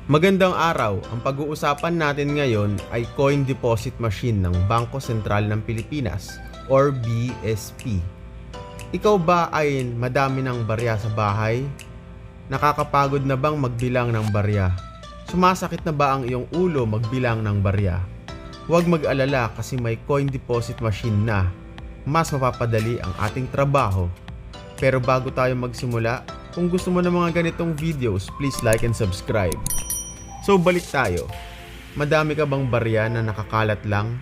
Magandang araw. Ang pag-uusapan natin ngayon ay coin deposit machine ng Bangko Sentral ng Pilipinas or BSP. Ikaw ba ay madami ng barya sa bahay? Nakakapagod na bang magbilang ng barya? Sumasakit na ba ang iyong ulo magbilang ng barya? Huwag mag-alala kasi may coin deposit machine na. Mas mapapadali ang ating trabaho. Pero bago tayo magsimula, kung gusto mo ng mga ganitong videos, please like and subscribe. So balik tayo. Madami ka bang barya na nakakalat lang?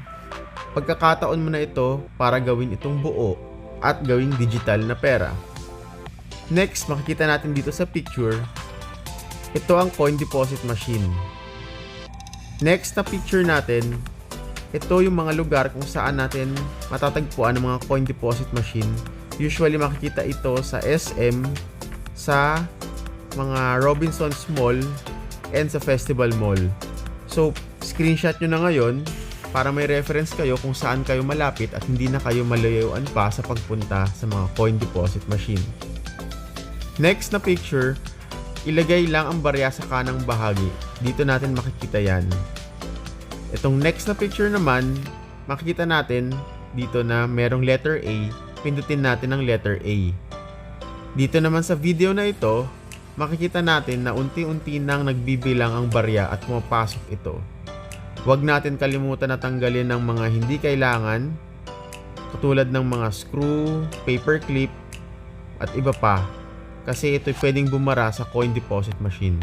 Pagkakataon mo na ito para gawin itong buo at gawing digital na pera. Next, makikita natin dito sa picture, ito ang coin deposit machine. Next na picture natin, ito yung mga lugar kung saan natin matatagpuan ang mga coin deposit machine. Usually makikita ito sa SM, sa mga Robinsons Mall, and sa Festival Mall. So, screenshot nyo na ngayon para may reference kayo kung saan kayo malapit at hindi na kayo malayuan pa sa pagpunta sa mga coin deposit machine. Next na picture, ilagay lang ang barya sa kanang bahagi. Dito natin makikita yan. Itong next na picture naman, makikita natin dito na merong letter A, pindutin natin ang letter A. Dito naman sa video na ito, makikita natin na unti-unti nang nagbibilang ang barya at pumapasok ito. Huwag natin kalimutan na tanggalin ng mga hindi kailangan, katulad ng mga screw, paper clip, at iba pa, kasi ito pwedeng bumara sa coin deposit machine.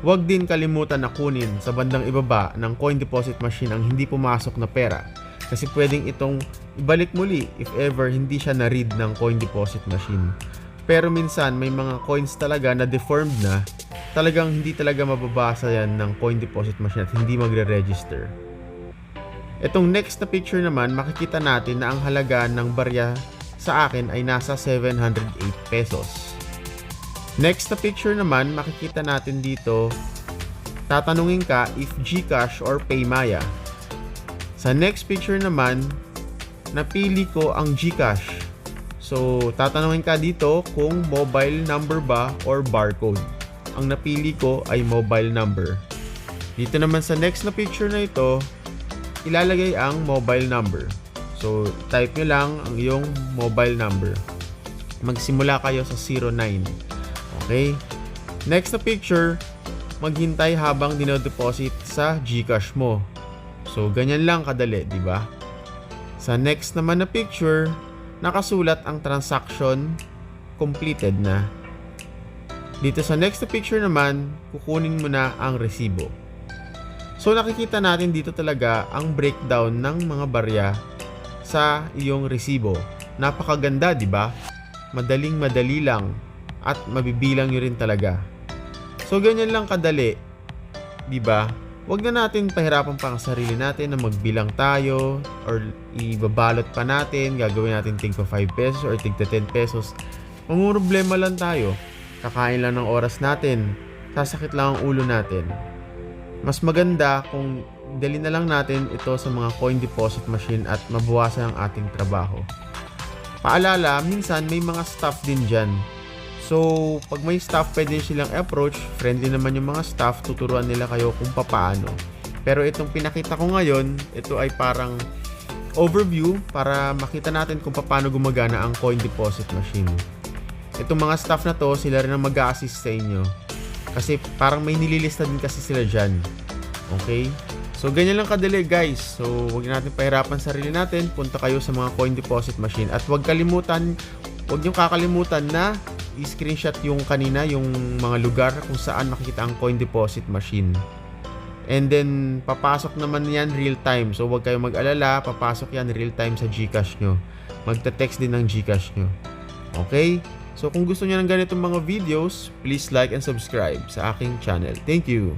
Huwag din kalimutan na kunin sa bandang ibaba ng coin deposit machine ang hindi pumasok na pera, kasi pwedeng itong ibalik muli if ever hindi siya na-read ng coin deposit machine. Pero minsan may mga coins talaga na deformed na, talagang hindi talaga mababasa yan ng coin deposit machine at hindi magre-register. Itong next na picture naman, makikita natin na ang halaga ng barya sa akin ay nasa 708 pesos. Next na picture naman, makikita natin dito, tatanungin ka if GCash or Paymaya. Sa next picture naman, napili ko ang GCash. So, tatanungin ka dito kung mobile number ba or barcode. Ang napili ko ay mobile number. Dito naman sa next na picture na ito, ilalagay ang mobile number. So, type nyo lang ang iyong mobile number. Magsimula kayo sa 09. Okay? Next na picture, maghintay habang dinodeposit sa GCash mo. So, ganyan lang kadali, di ba? Sa next naman na picture, nakasulat ang transaction completed na. Dito sa next picture naman, kukunin mo na ang resibo. So nakikita natin dito talaga ang breakdown ng mga barya sa iyong resibo. Napakaganda, di ba? Madaling-madali lang at mabibilang nyo rin talaga. So ganyan lang kadali, di ba? Huwag na natin pahirapan pa ang sarili natin na magbilang tayo or ibabalot pa natin, gagawin natin tigpa 5 pesos or tigpa 10 pesos. Mamumroblema lang tayo. Kakain lang ng oras natin. Sasakit lang ang ulo natin. Mas maganda kung dali na lang natin ito sa mga coin deposit machine at mabawasan ang ating trabaho. Paalala, minsan may mga staff din dyan. So, pag may staff, pwede silang approach. Friendly naman yung mga staff, tuturuan nila kayo kung paano. Pero itong pinakita ko ngayon, ito ay parang overview para makita natin kung paano gumagana ang coin deposit machine. Itong mga staff na to, sila rin ang mag-a-assist sa inyo. Kasi parang may nililista din kasi sila dyan. Okay? So, ganyan lang kadali guys. So, huwag natin pahirapan sarili natin. Punta kayo sa mga coin deposit machine. At huwag nyo kakalimutan na i-screenshot yung kanina, yung mga lugar kung saan makikita ang coin deposit machine. And then, papasok naman yan real time. So, huwag kayong mag-alala. Papasok yan real time sa GCash nyo. Magta-text din ng GCash nyo. Okay? So, kung gusto nyo ng ganitong mga videos, please like and subscribe sa aking channel. Thank you!